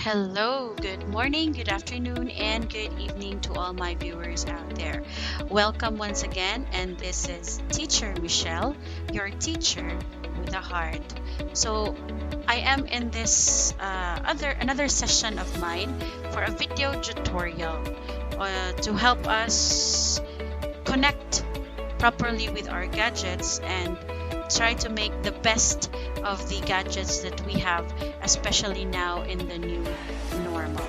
Hello, good morning, good afternoon, and good evening to all my viewers out there. Welcome once again, and this is Teacher Michelle, your teacher with a heart. So, I am in this another session of mine for a video tutorial to help us connect properly with our gadgets and try to make the best of the gadgets that we have, especially now in the new normal.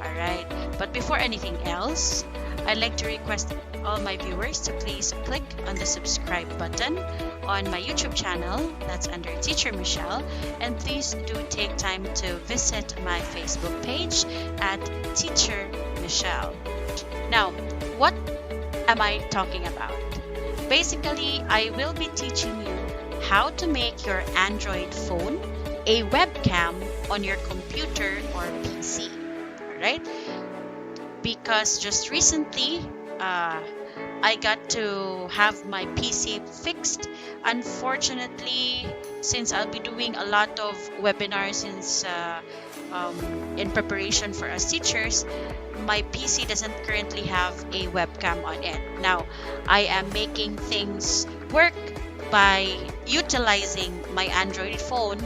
Alright, but before anything else, I'd like to request all my viewers to please click on the subscribe button on my YouTube channel, that's under Teacher Michelle, and please do take time to visit my Facebook page at Teacher Michelle. Now, what am I talking about? Basically, I will be teaching you how to make your Android phone a webcam on your computer or PC. Alright? Because just recently, I got to have my PC fixed. Unfortunately, since I'll be doing a lot of webinars in preparation for us teachers, my PC doesn't currently have a webcam on it. Now, I am making things work by utilizing my Android phone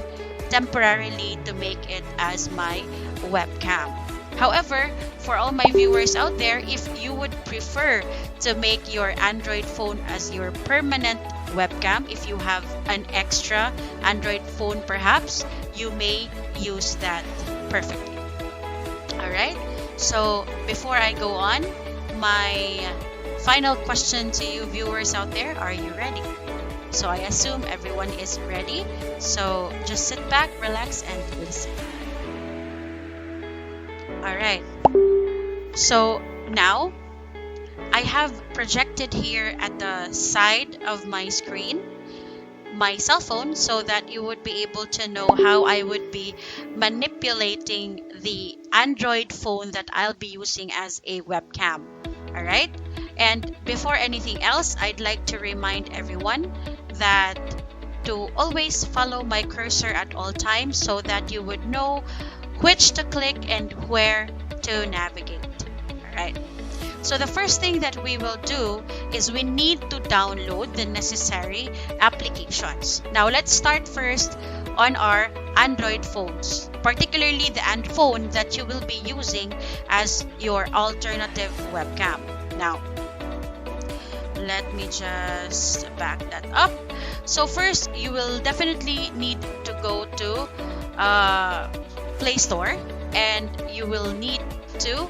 temporarily to make it as my webcam. However, for all my viewers out there, if you would prefer to make your Android phone as your permanent webcam, if you have an extra Android phone perhaps, you may use that perfectly. Alright? So before I go on, my final question to you viewers out there, are you ready? So I assume everyone is ready. So just sit back, relax, and listen. Alright. So now I have projected here at the side of my screen my cell phone so that you would be able to know how I would be manipulating the Android phone that I'll be using as a webcam. Alright? And before anything else, I'd like to remind everyone that to always follow my cursor at all times so that you would know which to click and where to navigate. Alright? So the first thing that we will do is we need to download the necessary applications. Now let's start first on our Android phones, particularly the phone that you will be using as your alternative webcam. Now, let me just back that up. So first, you will definitely need to go to Play Store, and you will need to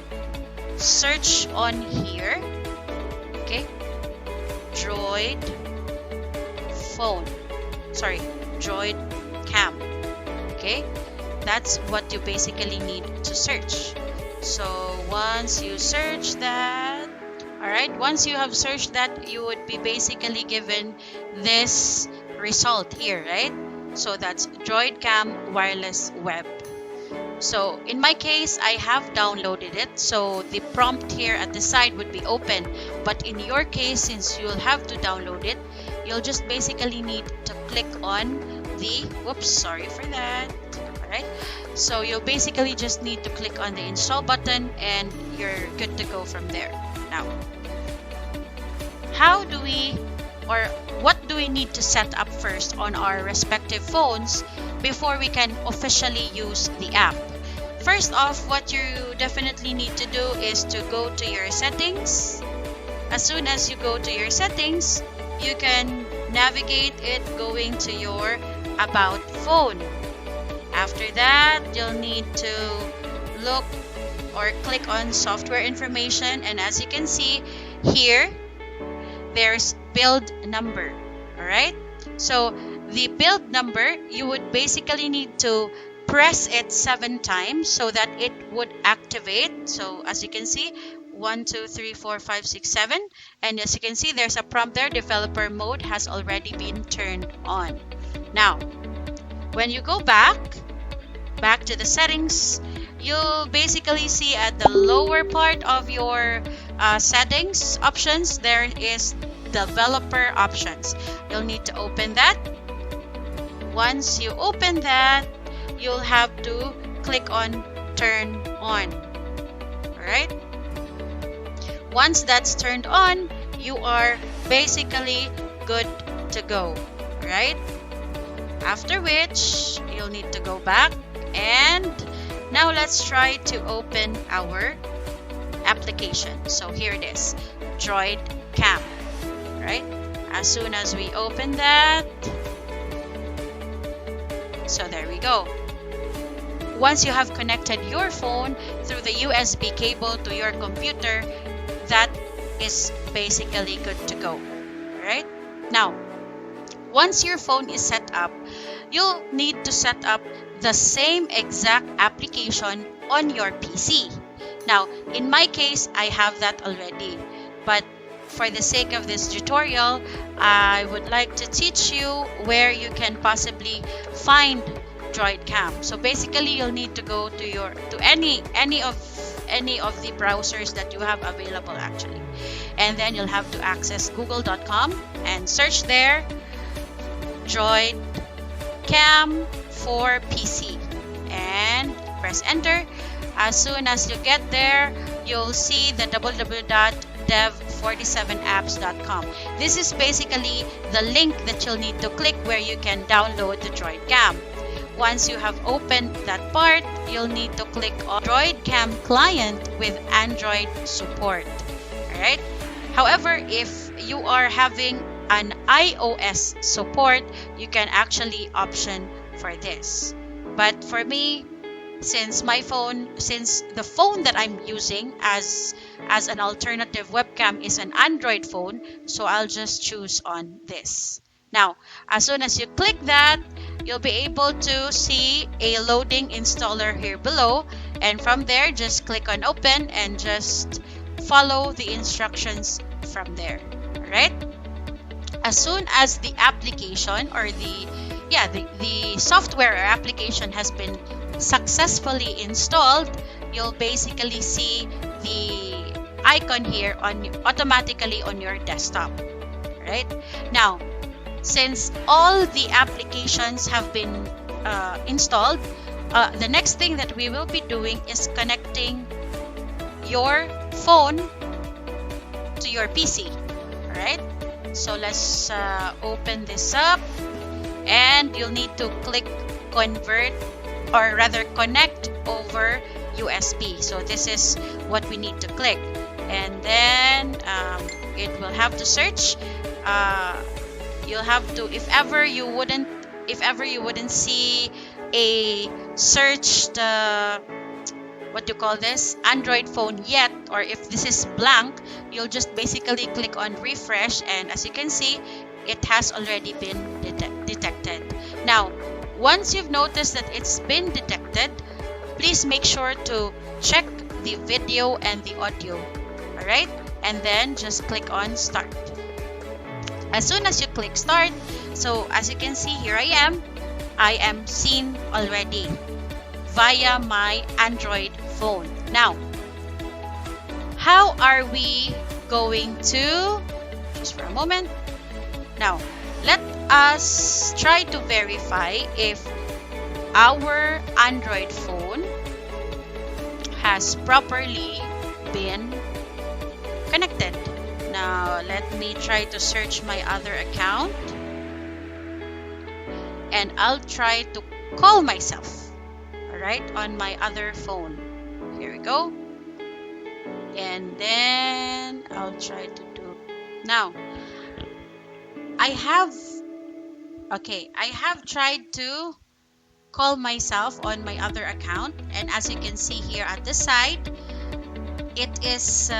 search on here, okay, Droid phone, Droid cam, okay, that's what you basically need to search. So once you search that, alright, once you have searched that, you would be basically given this result here, right? So that's Droid Cam Wireless Web. So in my case, I have downloaded it, so the prompt here at the side would be open. But in your case, since you'll have to download it, you'll just basically need to click on the, sorry for that. Alright, so you'll basically just need to click on the install button and you're good to go from there. Now, what do we need to set up first on our respective phones before we can officially use the app? First off, what you definitely need to do is to go to your settings. As soon as you go to your settings, you can navigate it going to your About phone. After that, you'll need to look or click on software information, and as you can see here, there's build number. Alright? So the build number, you would basically need to press it 7 times so that it would activate. So as you can see, 1, 2, 3, 4, 5, 6, 7. And as you can see, there's a prompt there. Developer mode has already been turned on. Now, when you go back to the settings, you'll basically see at the lower part of your settings options, there is developer options. You'll need to open that. Once you open that, you'll have to click on turn on. Alright? Once that's turned on, you are basically good to go. Alright? After which, you'll need to go back, and now let's try to open our application. So here it is, Droid Cam. Right? As soon as we open that, so there we go. Once you have connected your phone through the USB cable to your computer, that is basically good to go. Alright? Now, once your phone is set up, you'll need to set up the same exact application on your PC. Now, in my case, I have that already. But for the sake of this tutorial, I would like to teach you where you can possibly find Droid Cam. So basically, you'll need to go to any of the browsers that you have available actually, and then you'll have to access google.com and search there Droid Cam for PC and press enter. As soon as you get there, you'll see the www.dev47apps.com. This is basically the link that you'll need to click where you can download the Droid Cam. Once you have opened that part, you'll need to click on Droid Cam client with Android support. Alright? However, if you are having an iOS support, you can actually option for this. But for me, since the phone that I'm using as an alternative webcam is an Android phone, so I'll just choose on this. Now, as soon as you click that, you'll be able to see a loading installer here below, and from there, just click on open and just follow the instructions from there. Alright? As soon as the application or the software or application has been successfully installed, you'll basically see the icon here automatically on your desktop. Right? Now, since all the applications have been installed, the next thing that we will be doing is connecting your phone to your PC. Alright? So let's open this up, and you'll need to click convert, or rather connect over USB. So this is what we need to click, and then it will have to search. You'll have to, if ever you wouldn't see a searched what do you call this, Android phone yet, or if this is blank, you'll just basically click on refresh, and as you can see, it has already been detected. Now, once you've noticed that it's been detected, please make sure to check the video and the audio. Alright? And then just click on start. As soon as you click start, so as you can see, here I am seen already via my Android phone. Now, how are we going to, just for a moment, now let us try to verify if our Android phone has properly been connected. Now let me try to search my other account, and I'll try to call myself, alright, on my other phone. Here we go. And then I'll try to do, now I have tried to call myself on my other account, and as you can see here at the side, it is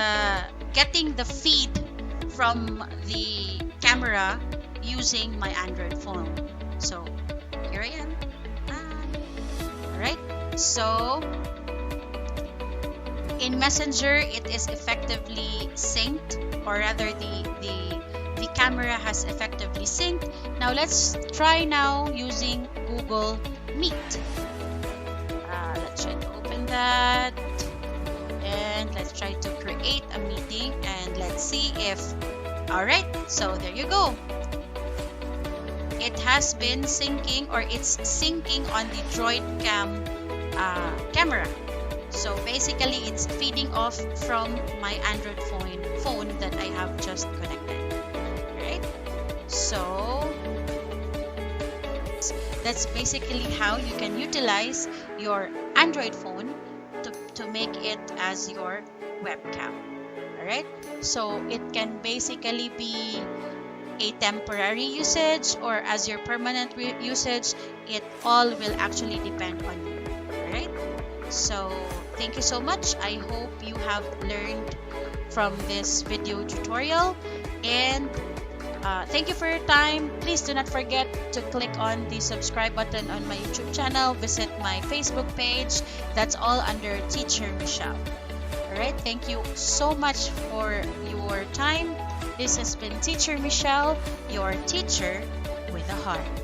getting the feed from the camera using my Android phone. So here I am. Alright, so in Messenger it is effectively synced, or rather the camera has effectively synced. Now let's try now using Google Meet. Let's try to open that, and let's try to create a meeting, and let's see if, alright, so there you go. It has been syncing, or it's syncing on the Droid Cam camera. So basically, it's feeding off from my Android phone that I have just connected. Right? So that's basically how you can utilize your Android phone to make it as your webcam. Alright? So it can basically be a temporary usage or as your permanent usage. It all will actually depend on you. Alright? So thank you so much. I hope you have learned from this video tutorial, and thank you for your time. Please do not forget to click on the subscribe button on my YouTube channel. Visit my Facebook page. That's all under Teacher Michelle. Alright, thank you so much for your time. This has been Teacher Michelle, your teacher with a heart.